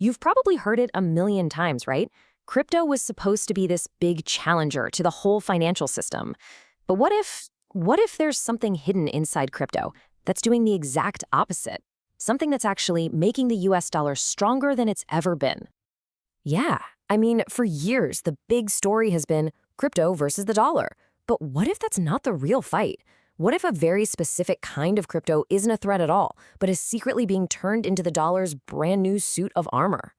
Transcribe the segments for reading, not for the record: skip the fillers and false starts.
You've probably heard it a million times, right? Crypto was supposed to be this big challenger to the whole financial system. But what if there's something hidden inside crypto that's doing the exact opposite? Something that's actually making the US dollar stronger than it's ever been. Yeah, I mean, for years, the big story has been crypto versus the dollar. But what if that's not the real fight? What if a very specific kind of crypto isn't a threat at all, but is secretly being turned into the dollar's brand new suit of armor?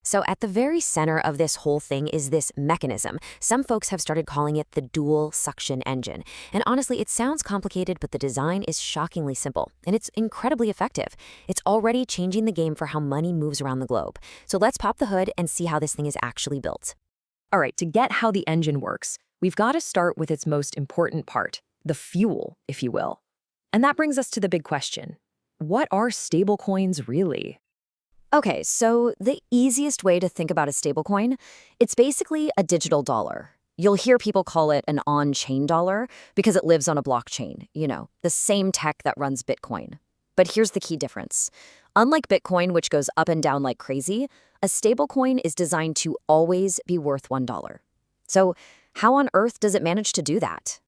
So at the very center of this whole thing is this mechanism. Some folks have started calling it the dual suction engine. And honestly, it sounds complicated, but the design is shockingly simple, and it's incredibly effective. It's already changing the game for how money moves around the globe. So let's pop the hood and see how this thing is actually built. All right, to get how the engine works, we've got to start with its most important part, the fuel, if you will. And that brings us to the big question. What are stablecoins really? Okay, so the easiest way to think about a stablecoin, it's basically a digital dollar. You'll hear people call it an on-chain dollar because it lives on a blockchain, the same tech that runs Bitcoin. But here's the key difference. Unlike Bitcoin, which goes up and down like crazy, a stablecoin is designed to always be worth $1. So how on earth does it manage to do that?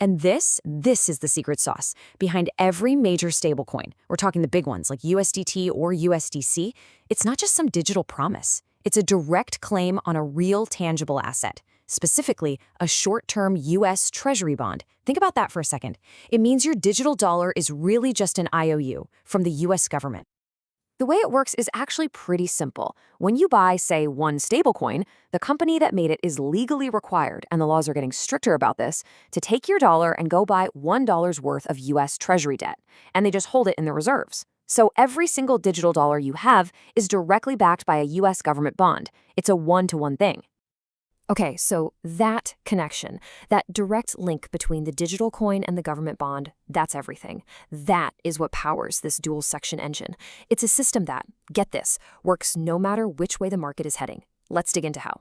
And this is the secret sauce behind every major stablecoin. We're talking the big ones like USDT or USDC. It's not just some digital promise. It's a direct claim on a real tangible asset, specifically a short-term US Treasury bond. Think about that for a second. It means your digital dollar is really just an IOU from the US government. The way it works is actually pretty simple. When you buy, say, one stablecoin, the company that made it is legally required, and the laws are getting stricter about this, to take your dollar and go buy $1 worth of US Treasury debt, and they just hold it in the reserves. So every single digital dollar you have is directly backed by a US government bond. It's a one-to-one thing. Okay, so that connection, that direct link between the digital coin and the government bond, that's everything. That is what powers this dual suction engine. It's a system that, get this, works no matter which way the market is heading. Let's dig into how.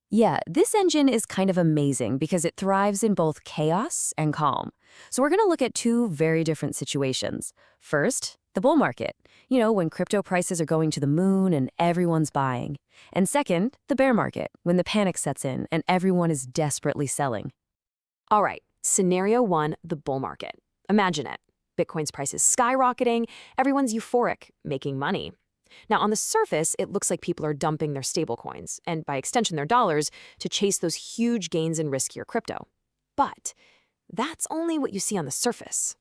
Yeah, this engine is kind of amazing because it thrives in both chaos and calm. So we're going to look at two very different situations. First, the bull market, when crypto prices are going to the moon and everyone's buying. And second, the bear market, when the panic sets in and everyone is desperately selling. All right, scenario one, the bull market. Imagine it. Bitcoin's price is skyrocketing, everyone's euphoric, making money. Now, on the surface, it looks like people are dumping their stablecoins, and by extension their dollars, to chase those huge gains in riskier crypto. But that's only what you see on the surface.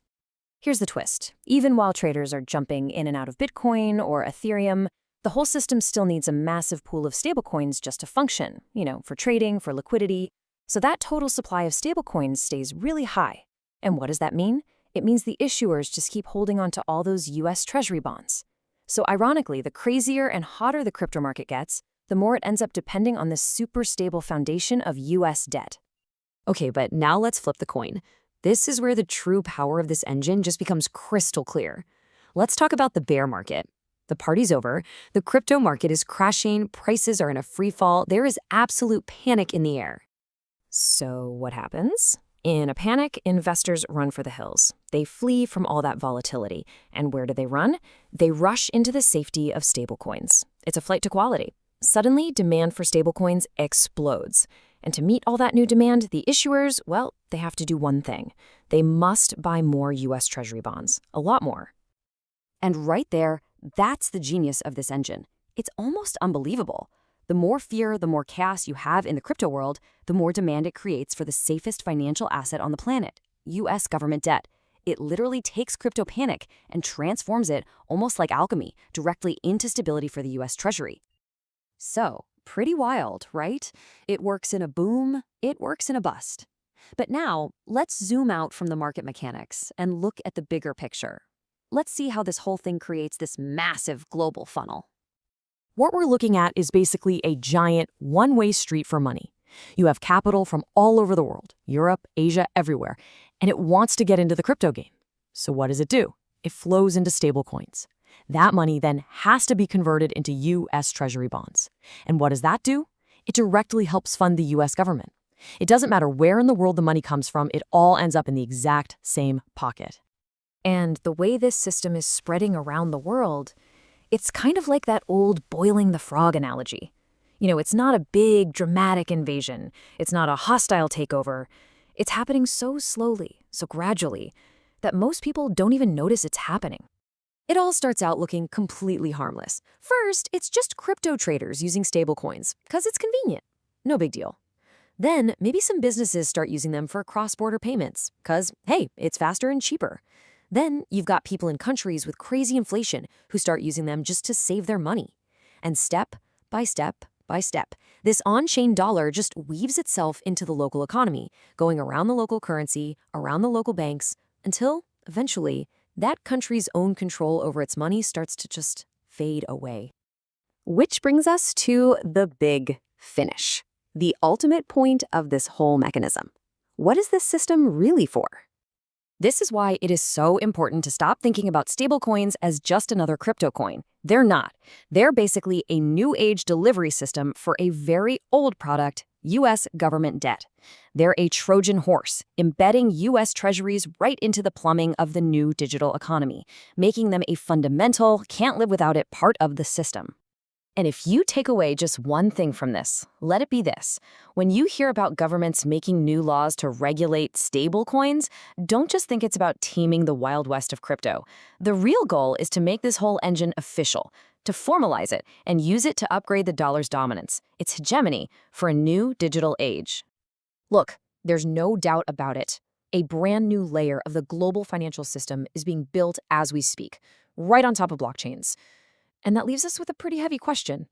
Here's the twist. Even while traders are jumping in and out of Bitcoin or Ethereum, the whole system still needs a massive pool of stablecoins just to function, for trading, for liquidity. So that total supply of stablecoins stays really high. And what does that mean? It means the issuers just keep holding on to all those US Treasury bonds. So ironically, the crazier and hotter the crypto market gets, the more it ends up depending on this super stable foundation of US debt. Okay, but now let's flip the coin. This is where the true power of this engine just becomes crystal clear. Let's talk about the bear market. The party's over. The crypto market is crashing. Prices are in a free fall. There is absolute panic in the air. So what happens? In a panic, investors run for the hills. They flee from all that volatility. And where do they run? They rush into the safety of stablecoins. It's a flight to quality. Suddenly, demand for stablecoins explodes. And to meet all that new demand, the issuers, well, they have to do one thing. They must buy more US Treasury bonds, a lot more. And right there, that's the genius of this engine. It's almost unbelievable. The more fear, the more chaos you have in the crypto world, the more demand it creates for the safest financial asset on the planet, US government debt. It literally takes crypto panic and transforms it, almost like alchemy, directly into stability for the US Treasury. So, pretty wild, right? It works in a boom, it works in a bust. But now, let's zoom out from the market mechanics and look at the bigger picture. Let's see how this whole thing creates this massive global funnel. What we're looking at is basically a giant one-way street for money. You have capital from all over the world, Europe, Asia, everywhere, and it wants to get into the crypto game. So what does it do? It flows into stablecoins. That money then has to be converted into US Treasury bonds. And what does that do? It directly helps fund the US government. It doesn't matter where in the world the money comes from, it all ends up in the exact same pocket. And the way this system is spreading around the world, It's kind of like that old boiling the frog analogy. It's not a big, dramatic invasion. It's not a hostile takeover. It's happening so slowly, so gradually, that most people don't even notice it's happening. It all starts out looking completely harmless. First, it's just crypto traders using stablecoins, because it's convenient. No big deal. Then, maybe some businesses start using them for cross-border payments, because, hey, it's faster and cheaper. Then, you've got people in countries with crazy inflation who start using them just to save their money. And step by step by step, this on-chain dollar just weaves itself into the local economy, going around the local currency, around the local banks, until, eventually, that country's own control over its money starts to just fade away. Which brings us to the big finish, the ultimate point of this whole mechanism. What is this system really for? This is why it is so important to stop thinking about stablecoins as just another crypto coin. They're not. They're basically a new age delivery system for a very old product, U.S. government debt. They're a Trojan horse, embedding U.S. treasuries right into the plumbing of the new digital economy, making them a fundamental, can't live without it part of the system. And if you take away just one thing from this, let it be this. When you hear about governments making new laws to regulate stablecoins, don't just think it's about taming the Wild West of crypto. The real goal is to make this whole engine official, to formalize it and use it to upgrade the dollar's dominance, its hegemony, for a new digital age. Look, there's no doubt about it. A brand new layer of the global financial system is being built as we speak, right on top of blockchains. And that leaves us with a pretty heavy question.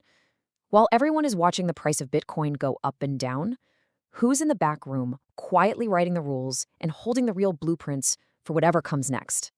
While everyone is watching the price of Bitcoin go up and down, who's in the back room quietly writing the rules and holding the real blueprints for whatever comes next?